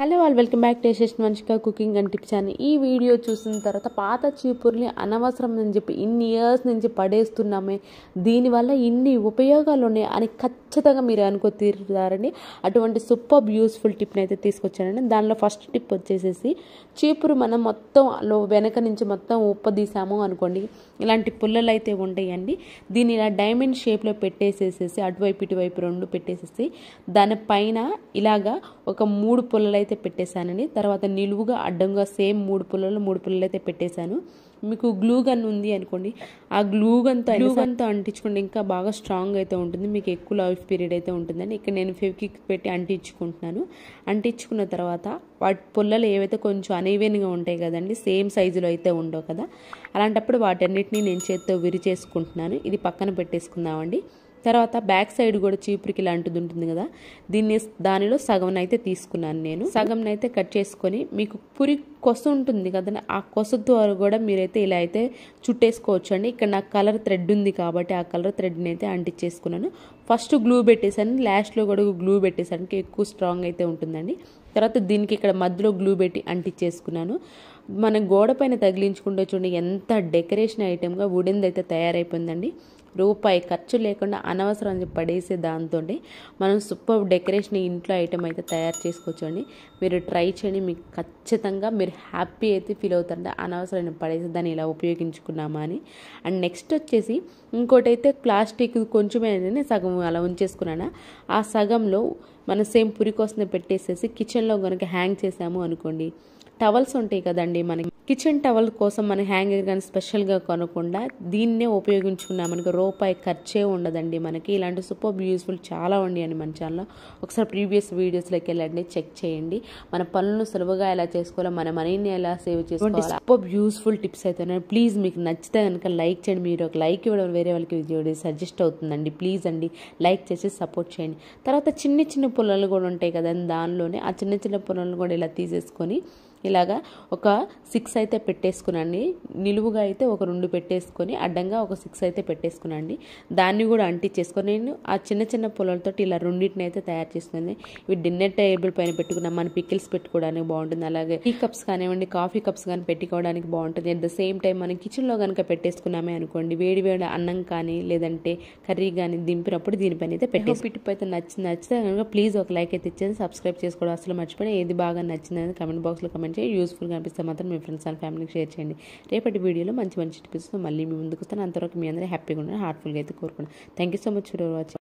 Hello all welcome back to Yashasvi Vamshika cooking and tips channel. ఈ video చూసిన తర్వాత పాత చీపుర్ని అనవసరం అని చెప్పి ఇన్ని ఇయర్స్ నుంచి పడేస్తున్నామే, దీనివల్ల ఇన్ని ఉపయోగాలు ఉన్నాయి అని ఖచ్చితంగా మీరు అనుకోతారని అటువంటి సూపర్ యూస్ఫుల్ టిప్ని అయితే తీసుకొచ్చానండి. దానిలో ఫస్ట్ టిప్ వచ్చేసేసి, చీపురు మనం మొత్తం వెనక నుంచి మొత్తం ఉప్పదీసాము అనుకోండి, ఇలాంటి పుల్లలు అయితే ఉంటాయండి. దీన్ని ఇలా డైమండ్ షేప్లో పెట్టేసేసేసి అటువైపు ఇటువైపు రెండు పెట్టేసేసి దానిపైన ఇలాగా ఒక 3 పుల్లలు అయితే పెట్టేశానండి. తర్వాత నిలువుగా అడ్డంగా సేమ్ 3 పుల్లలు అయితే పెట్టేశాను. మీకు గ్లూ గన్ ఉంది అనుకోండి, ఆ గ్లూ గన్తో అంటించుకోండి, ఇంకా బాగా స్ట్రాంగ్ అయితే ఉంటుంది, మీకు ఎక్కువ లైఫ్ పీరియడ్ అయితే ఉంటుందండి. ఇక్కడ నేను ఫెవిక్విక్ పెట్టి అంటించుకుంటున్నాను. అంటించుకున్న తర్వాత వాటి పుల్లలు ఏవైతే కొంచెం అనీవెన్గా ఉంటాయి కదండి, సేమ్ సైజులో అయితే ఉండవు కదా, అలాంటప్పుడు వాటన్నిటిని నేను చేత్తో విరిచేసుకుంటున్నాను. ఇది పక్కన పెట్టేసుకుందామండి. తర్వాత బ్యాక్ సైడ్ కూడా చీపురికి ఇలాంటిది ఉంటుంది కదా, దానిలో సగం అయితే తీసుకున్నాను. నేను సగం అయితే కట్ చేసుకొని, మీకు పురి కొస ఉంటుంది కదండి, ఆ కొసతో కూడా మీరైతే ఇలా అయితే చుట్టేసుకోవచ్చు అండి. ఇక్కడ నాకు కలర్ థ్రెడ్ ఉంది కాబట్టి ఆ కలర్ థ్రెడ్ని అయితే అంటించేసుకున్నాను. ఫస్ట్ గ్లూ పెట్టేశాను, లాస్ట్లో కూడా గ్లూ పెట్టేసాను, ఎక్కువ స్ట్రాంగ్ అయితే ఉంటుందండి. తర్వాత దీనికి ఇక్కడ మధ్యలో గ్లూ పెట్టి అంటించేసుకున్నాను. మన గోడ పైన తగిలించుకుంటే చూడండి ఎంత డెకరేషన్ ఐటెంగా వుడెన్ది అయితే తయారైపోయిందండి. రూపాయి ఖర్చు లేకుండా అనవసరం పడేసే దాంతో మనం సూపర్ డెకరేషన్ ఇంట్లో ఐటెం అయితే తయారు చేసుకోవచ్చండి. మీరు ట్రై చేయండి, మీకు ఖచ్చితంగా మీరు హ్యాపీ అయితే ఫీల్ అవుతారంటే అనవసరం పడేసి దాన్ని ఇలా ఉపయోగించుకున్నామా అని. అండ్ నెక్స్ట్ వచ్చేసి ఇంకోటి అయితే ప్లాస్టిక్ కొంచెమే సగం అలా ఉంచేసుకున్నాను. ఆ సగంలో మనం సేమ్ పురి కోసం పెట్టేసేసి కిచెన్లో కనుక హ్యాంగ్ చేసాము అనుకోండి, టవల్స్ ఉంటాయి కదండి, మనకి కిచెన్ టవల్ కోసం మన హ్యాంగర్ కానీ స్పెషల్గా కొనకుండా దీన్నే ఉపయోగించుకున్నామనుకో రూపాయి ఖర్చే ఉండదండి మనకి. ఇలాంటి సూపర్ యూస్ఫుల్ చాలా ఉన్నాయండి మన ఛానల్లో. ఒకసారి ప్రీవియస్ వీడియోస్లోకి వెళ్ళండి, చెక్ చేయండి. మన పనులను సులువుగా ఎలా చేసుకోవాలో, మన మనీని ఎలా సేవ్ చేసుకోవాలి, సూపర్ యూస్ఫుల్ టిప్స్ అయితే ఉన్నాయి. ప్లీజ్ మీకు నచ్చితే కనుక లైక్ చేయండి. మీరు ఒక లైక్ ఇవ్వడం వేరే వాళ్ళకి వీడియో సజెస్ట్ అవుతుందండి. ప్లీజ్ అండి లైక్ చేసి సపోర్ట్ చేయండి. తర్వాత చిన్న చిన్న పుల్లలు కూడా ఉంటాయి కదండి, దానిలోనే ఆ చిన్న చిన్న పుల్లలు కూడా ఇలా తీసేసుకొని ఇలాగా ఒక 6 అయితే పెట్టేసుకునండి. నిలువుగా అయితే ఒక 2 పెట్టేసుకొని అడ్డంగా ఒక 6 అయితే పెట్టేసుకునండి. దాన్ని కూడా అంటించేసుకొని నేను ఆ చిన్న చిన్న పొలాలతో ఇలా రెండింటిని అయితే తయారు చేసుకుంది. ఇవి డిన్నర్ టేబుల్ పైన పెట్టుకున్నాం, మన పికిల్స్ పెట్టుకోవడానికి బాగుంటుంది. అలాగే టీ కప్స్ కానివ్వండి, కాఫీ కప్స్ కానీ పెట్టుకోవడానికి బాగుంటుంది. అట్ ద సేమ్ టైం మనం కిచెన్లో కనుక పెట్టేసుకున్నామే అనుకోండి, వేడి వేడి అన్నం కానీ లేదంటే కర్రీ కానీ దింపినప్పుడు దీనిపైన అయితే టిప్ అయితే నచ్చితే కనుక ప్లీజ్ ఒక లైక్ అయితే ఇచ్చేది, సబ్స్క్రైబ్ చేసుకోవడం అసలు మర్చిపోయినా. ఏది బాగా నచ్చిందని కమెంట్ బాక్స్లో కమెంట్ యూస్ఫుల్గా అనిపిస్తే మాత్రం మీ ఫ్రెండ్స్ అండ్ ఫ్యామిలీకి షేర్ చేయండి. రేపటి వీడియోలో మంచి టిప్స్ మళ్ళీ మీ ముందుకు వస్తాను. అంతవరకు మీ అందరూ హ్యాపీగా ఉండాలి, హార్ట్ఫుల్గా అయితే కోరుకున్నాను. Thank you so much for watching.